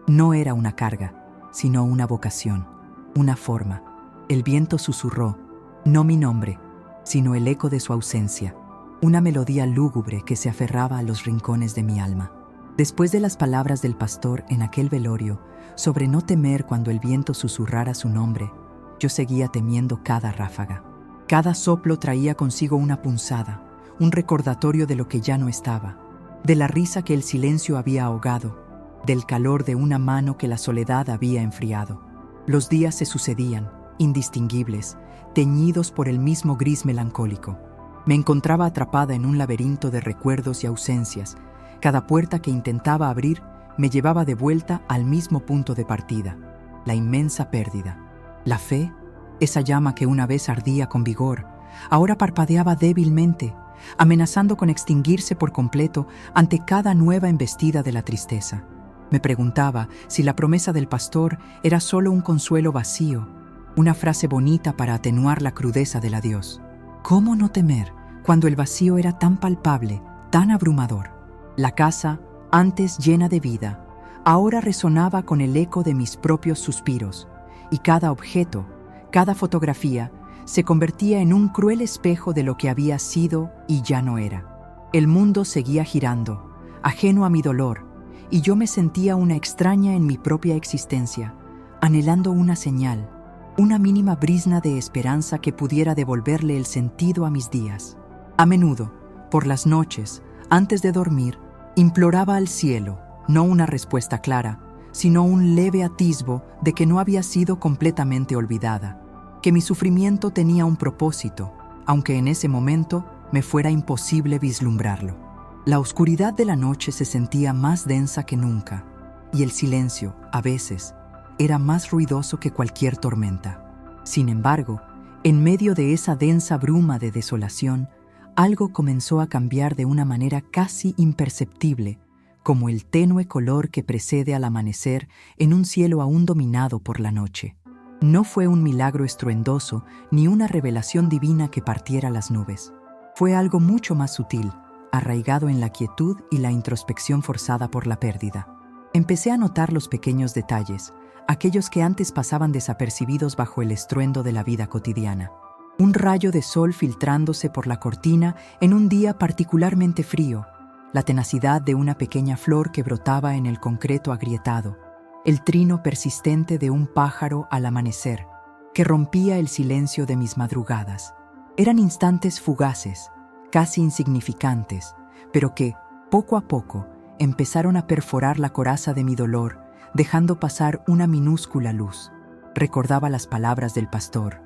No era una carga, sino una vocación, una forma. El viento susurró, no mi nombre, sino el eco de su ausencia, una melodía lúgubre que se aferraba a los rincones de mi alma. Después de las palabras del pastor en aquel velorio sobre no temer cuando el viento susurrara su nombre, yo seguía temiendo cada ráfaga. Cada soplo traía consigo una punzada, un recordatorio de lo que ya no estaba, de la risa que el silencio había ahogado, del calor de una mano que la soledad había enfriado. Los días se sucedían, indistinguibles, teñidos por el mismo gris melancólico. Me encontraba atrapada en un laberinto de recuerdos y ausencias. Cada puerta que intentaba abrir me llevaba de vuelta al mismo punto de partida, la inmensa pérdida. La fe, esa llama que una vez ardía con vigor, ahora parpadeaba débilmente, amenazando con extinguirse por completo ante cada nueva embestida de la tristeza. Me preguntaba si la promesa del pastor era solo un consuelo vacío, una frase bonita para atenuar la crudeza del adiós. ¿Cómo no temer cuando el vacío era tan palpable, tan abrumador? La casa, antes llena de vida, ahora resonaba con el eco de mis propios suspiros, y cada objeto, cada fotografía, se convertía en un cruel espejo de lo que había sido y ya no era. El mundo seguía girando, ajeno a mi dolor, y yo me sentía una extraña en mi propia existencia, anhelando una señal, una mínima brizna de esperanza que pudiera devolverle el sentido a mis días. A menudo, por las noches, antes de dormir, imploraba al cielo, no una respuesta clara, sino un leve atisbo de que no había sido completamente olvidada, que mi sufrimiento tenía un propósito, aunque en ese momento me fuera imposible vislumbrarlo. La oscuridad de la noche se sentía más densa que nunca, y el silencio, a veces, era más ruidoso que cualquier tormenta. Sin embargo, en medio de esa densa bruma de desolación, algo comenzó a cambiar de una manera casi imperceptible, como el tenue color que precede al amanecer en un cielo aún dominado por la noche. No fue un milagro estruendoso ni una revelación divina que partiera las nubes. Fue algo mucho más sutil, arraigado en la quietud y la introspección forzada por la pérdida. Empecé a notar los pequeños detalles, aquellos que antes pasaban desapercibidos bajo el estruendo de la vida cotidiana. Un rayo de sol filtrándose por la cortina en un día particularmente frío, la tenacidad de una pequeña flor que brotaba en el concreto agrietado, el trino persistente de un pájaro al amanecer, que rompía el silencio de mis madrugadas. Eran instantes fugaces, casi insignificantes, pero que, poco a poco, empezaron a perforar la coraza de mi dolor, dejando pasar una minúscula luz. Recordaba las palabras del pastor: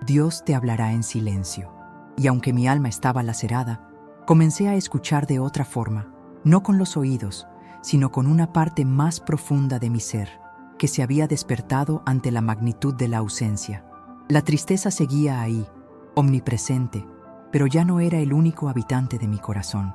Dios te hablará en silencio. Y aunque mi alma estaba lacerada, comencé a escuchar de otra forma, no con los oídos, sino con una parte más profunda de mi ser, que se había despertado ante la magnitud de la ausencia. La tristeza seguía ahí, omnipresente, pero ya no era el único habitante de mi corazón.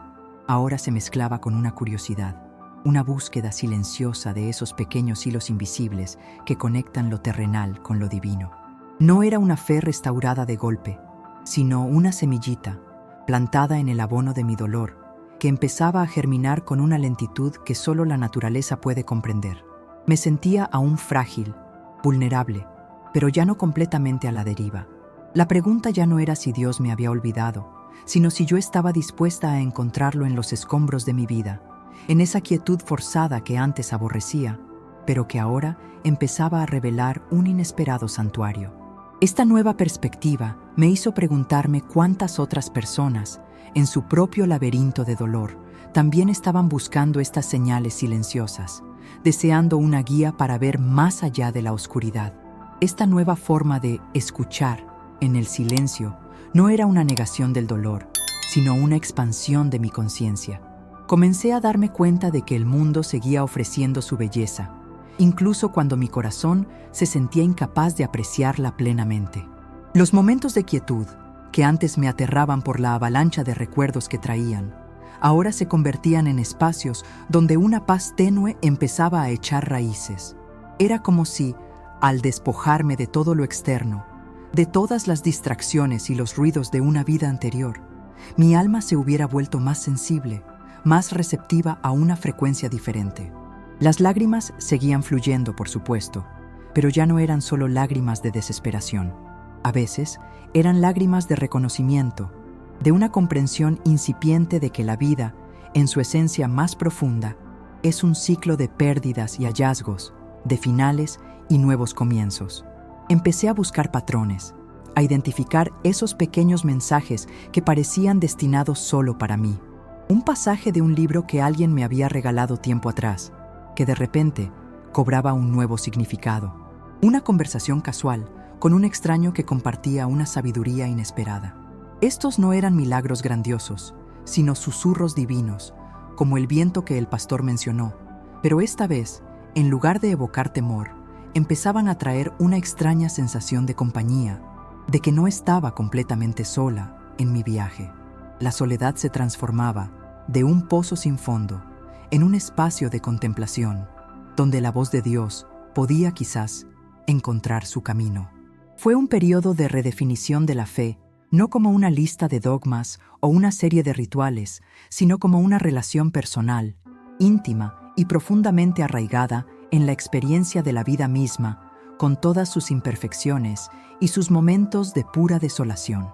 Ahora se mezclaba con una curiosidad, una búsqueda silenciosa de esos pequeños hilos invisibles que conectan lo terrenal con lo divino. No era una fe restaurada de golpe, sino una semillita, plantada en el abono de mi dolor, que empezaba a germinar con una lentitud que solo la naturaleza puede comprender. Me sentía aún frágil, vulnerable, pero ya no completamente a la deriva. La pregunta ya no era si Dios me había olvidado, sino si yo estaba dispuesta a encontrarlo en los escombros de mi vida, en esa quietud forzada que antes aborrecía, pero que ahora empezaba a revelar un inesperado santuario. Esta nueva perspectiva me hizo preguntarme cuántas otras personas, en su propio laberinto de dolor, también estaban buscando estas señales silenciosas, deseando una guía para ver más allá de la oscuridad. Esta nueva forma de escuchar en el silencio no era una negación del dolor, sino una expansión de mi conciencia. Comencé a darme cuenta de que el mundo seguía ofreciendo su belleza, incluso cuando mi corazón se sentía incapaz de apreciarla plenamente. Los momentos de quietud, que antes me aterraban por la avalancha de recuerdos que traían, ahora se convertían en espacios donde una paz tenue empezaba a echar raíces. Era como si, al despojarme de todo lo externo, de todas las distracciones y los ruidos de una vida anterior, mi alma se hubiera vuelto más sensible, más receptiva a una frecuencia diferente. Las lágrimas seguían fluyendo, por supuesto, pero ya no eran solo lágrimas de desesperación. A veces eran lágrimas de reconocimiento, de una comprensión incipiente de que la vida, en su esencia más profunda, es un ciclo de pérdidas y hallazgos, de finales y nuevos comienzos. Empecé a buscar patrones, a identificar esos pequeños mensajes que parecían destinados solo para mí. Un pasaje de un libro que alguien me había regalado tiempo atrás, que de repente cobraba un nuevo significado. Una conversación casual con un extraño que compartía una sabiduría inesperada. Estos no eran milagros grandiosos, sino susurros divinos, como el viento que el pastor mencionó, pero esta vez, en lugar de evocar temor, empezaban a traer una extraña sensación de compañía, de que no estaba completamente sola en mi viaje. La soledad se transformaba, de un pozo sin fondo, en un espacio de contemplación, donde la voz de Dios podía quizás encontrar su camino. Fue un periodo de redefinición de la fe, no como una lista de dogmas o una serie de rituales, sino como una relación personal, íntima y profundamente arraigada en la experiencia de la vida misma, con todas sus imperfecciones y sus momentos de pura desolación.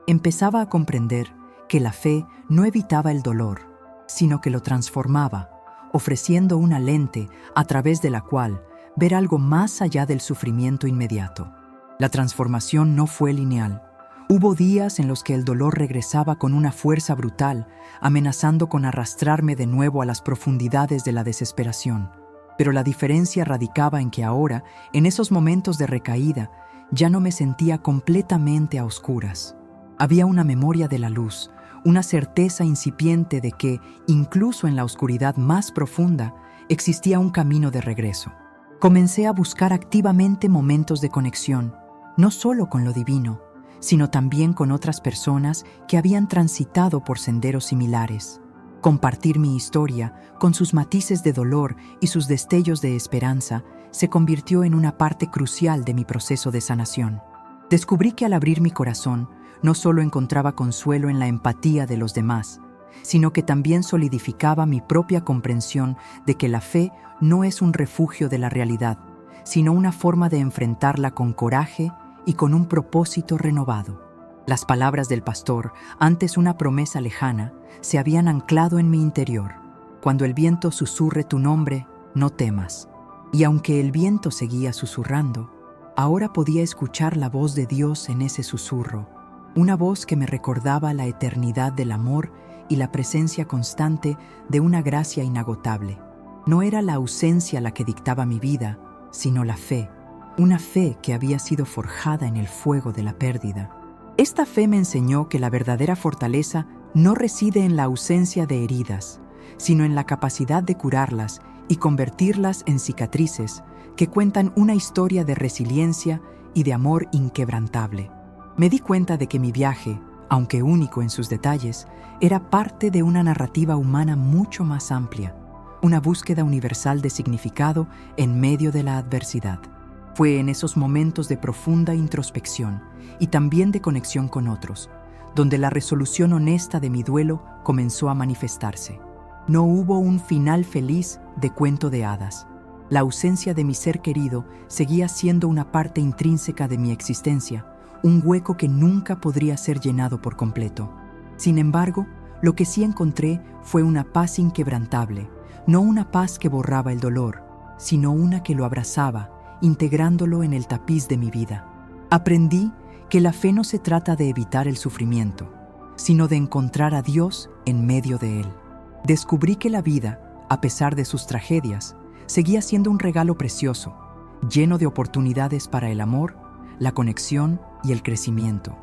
Empezaba a comprender que la fe no evitaba el dolor, sino que lo transformaba, ofreciendo una lente a través de la cual ver algo más allá del sufrimiento inmediato. La transformación no fue lineal. Hubo días en los que el dolor regresaba con una fuerza brutal, amenazando con arrastrarme de nuevo a las profundidades de la desesperación. Pero la diferencia radicaba en que ahora, en esos momentos de recaída, ya no me sentía completamente a oscuras. Había una memoria de la luz, una certeza incipiente de que, incluso en la oscuridad más profunda, existía un camino de regreso. Comencé a buscar activamente momentos de conexión, no solo con lo divino, sino también con otras personas que habían transitado por senderos similares. Compartir mi historia, con sus matices de dolor y sus destellos de esperanza, se convirtió en una parte crucial de mi proceso de sanación. Descubrí que al abrir mi corazón, no solo encontraba consuelo en la empatía de los demás, sino que también solidificaba mi propia comprensión de que la fe no es un refugio de la realidad, sino una forma de enfrentarla con coraje y con un propósito renovado. Las palabras del pastor, antes una promesa lejana, se habían anclado en mi interior. Cuando el viento susurre tu nombre, no temas. Y aunque el viento seguía susurrando, ahora podía escuchar la voz de Dios en ese susurro, una voz que me recordaba la eternidad del amor y la presencia constante de una gracia inagotable. No era la ausencia la que dictaba mi vida, sino la fe, una fe que había sido forjada en el fuego de la pérdida. Esta fe me enseñó que la verdadera fortaleza no reside en la ausencia de heridas, sino en la capacidad de curarlas y convertirlas en cicatrices que cuentan una historia de resiliencia y de amor inquebrantable. Me di cuenta de que mi viaje, aunque único en sus detalles, era parte de una narrativa humana mucho más amplia, una búsqueda universal de significado en medio de la adversidad. Fue en esos momentos de profunda introspección y también de conexión con otros, donde la resolución honesta de mi duelo comenzó a manifestarse. No hubo un final feliz de cuento de hadas. La ausencia de mi ser querido seguía siendo una parte intrínseca de mi existencia, un hueco que nunca podría ser llenado por completo. Sin embargo, lo que sí encontré fue una paz inquebrantable, no una paz que borraba el dolor, sino una que lo abrazaba, integrándolo en el tapiz de mi vida. Aprendí que la fe no se trata de evitar el sufrimiento, sino de encontrar a Dios en medio de él. Descubrí que la vida, a pesar de sus tragedias, seguía siendo un regalo precioso, lleno de oportunidades para el amor, la conexión y el crecimiento.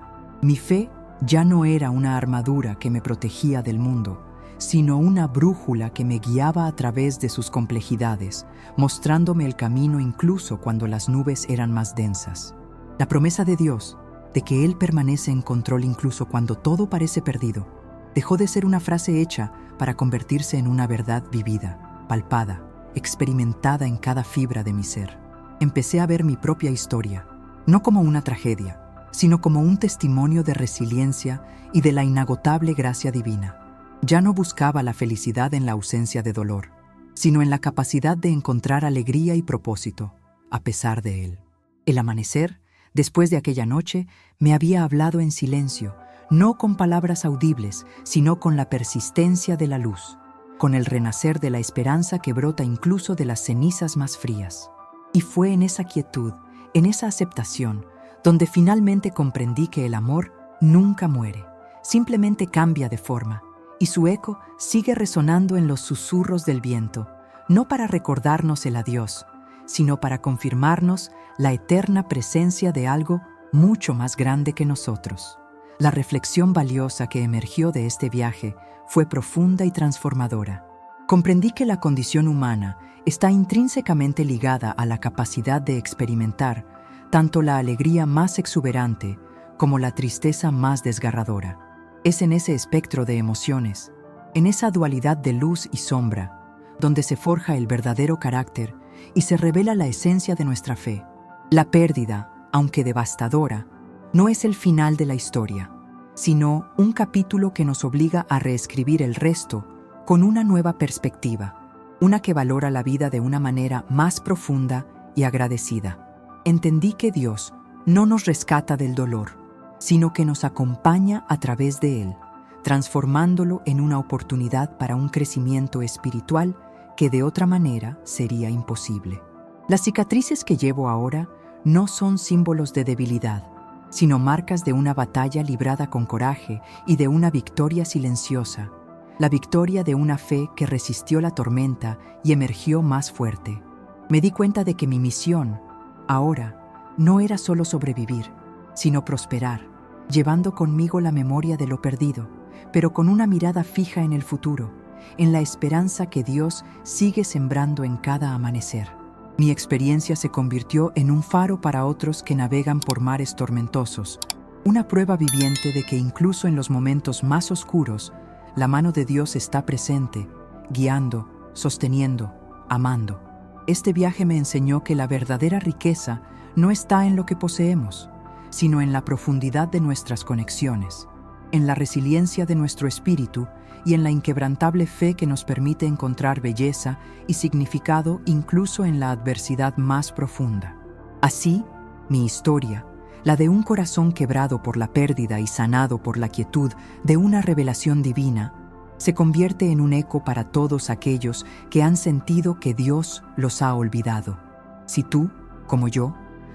Mi fe ya no era una armadura que me protegía del mundo, sino una brújula que me guiaba a través de sus complejidades, mostrándome el camino incluso cuando las nubes eran más densas. La promesa de Dios, de que Él permanece en control incluso cuando todo parece perdido, dejó de ser una frase hecha para convertirse en una verdad vivida, palpada, experimentada en cada fibra de mi ser. Empecé a ver mi propia historia, no como una tragedia, sino como un testimonio de resiliencia y de la inagotable gracia divina. Ya no buscaba la felicidad en la ausencia de dolor, sino en la capacidad de encontrar alegría y propósito, a pesar de él. El amanecer, después de aquella noche, me había hablado en silencio, no con palabras audibles, sino con la persistencia de la luz, con el renacer de la esperanza que brota incluso de las cenizas más frías. Y fue en esa quietud, en esa aceptación, donde finalmente comprendí que el amor nunca muere, simplemente cambia de forma, y su eco sigue resonando en los susurros del viento, no para recordarnos el adiós, sino para confirmarnos la eterna presencia de algo mucho más grande que nosotros. La reflexión valiosa que emergió de este viaje fue profunda y transformadora. Comprendí que la condición humana está intrínsecamente ligada a la capacidad de experimentar tanto la alegría más exuberante como la tristeza más desgarradora. Es en ese espectro de emociones, en esa dualidad de luz y sombra, donde se forja el verdadero carácter y se revela la esencia de nuestra fe. La pérdida, aunque devastadora, no es el final de la historia, sino un capítulo que nos obliga a reescribir el resto con una nueva perspectiva, una que valora la vida de una manera más profunda y agradecida. Entendí que Dios no nos rescata del dolor, sino que nos acompaña a través de él, transformándolo en una oportunidad para un crecimiento espiritual que de otra manera sería imposible. Las cicatrices que llevo ahora no son símbolos de debilidad, sino marcas de una batalla librada con coraje y de una victoria silenciosa, la victoria de una fe que resistió la tormenta y emergió más fuerte. Me di cuenta de que mi misión, ahora, no era solo sobrevivir, sino prosperar, llevando conmigo la memoria de lo perdido, pero con una mirada fija en el futuro, en la esperanza que Dios sigue sembrando en cada amanecer. Mi experiencia se convirtió en un faro para otros que navegan por mares tormentosos, una prueba viviente de que incluso en los momentos más oscuros, la mano de Dios está presente, guiando, sosteniendo, amando. Este viaje me enseñó que la verdadera riqueza no está en lo que poseemos, sino en la profundidad de nuestras conexiones, en la resiliencia de nuestro espíritu y en la inquebrantable fe que nos permite encontrar belleza y significado incluso en la adversidad más profunda. Así, mi historia, la de un corazón quebrado por la pérdida y sanado por la quietud de una revelación divina, se convierte en un eco para todos aquellos que han sentido que Dios los ha olvidado. Si tú, como yo,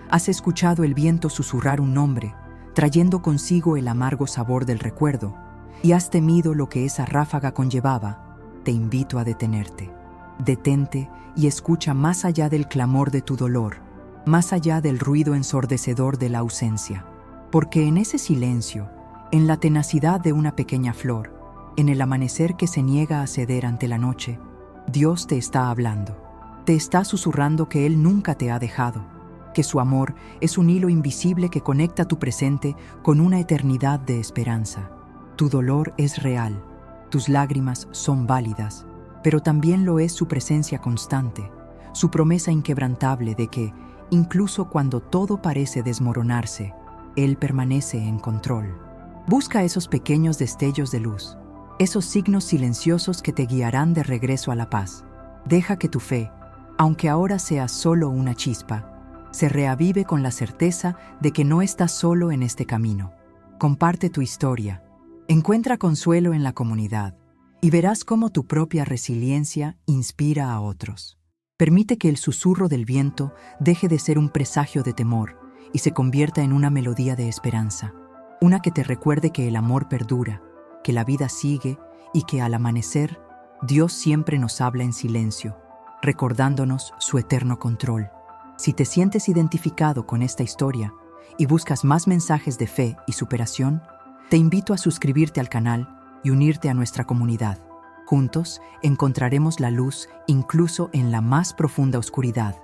has escuchado el viento susurrar un nombre, trayendo consigo el amargo sabor del recuerdo, y has temido lo que esa ráfaga conllevaba, te invito a detenerte. Detente y escucha más allá del clamor de tu dolor, más allá del ruido ensordecedor de la ausencia, porque en ese silencio, en la tenacidad de una pequeña flor, en el amanecer que se niega a ceder ante la noche, Dios te está hablando. Te está susurrando que Él nunca te ha dejado, que su amor es un hilo invisible que conecta tu presente con una eternidad de esperanza. Tu dolor es real, tus lágrimas son válidas, pero también lo es su presencia constante, su promesa inquebrantable de que, incluso cuando todo parece desmoronarse, Él permanece en control. Busca esos pequeños destellos de luz, esos signos silenciosos que te guiarán de regreso a la paz. Deja que tu fe, aunque ahora sea solo una chispa, se reavive con la certeza de que no estás solo en este camino. Comparte tu historia, encuentra consuelo en la comunidad y verás cómo tu propia resiliencia inspira a otros. Permite que el susurro del viento deje de ser un presagio de temor y se convierta en una melodía de esperanza, una que te recuerde que el amor perdura, que la vida sigue y que al amanecer, Dios siempre nos habla en silencio, recordándonos su eterno control. Si te sientes identificado con esta historia y buscas más mensajes de fe y superación, te invito a suscribirte al canal y unirte a nuestra comunidad. Juntos encontraremos la luz incluso en la más profunda oscuridad.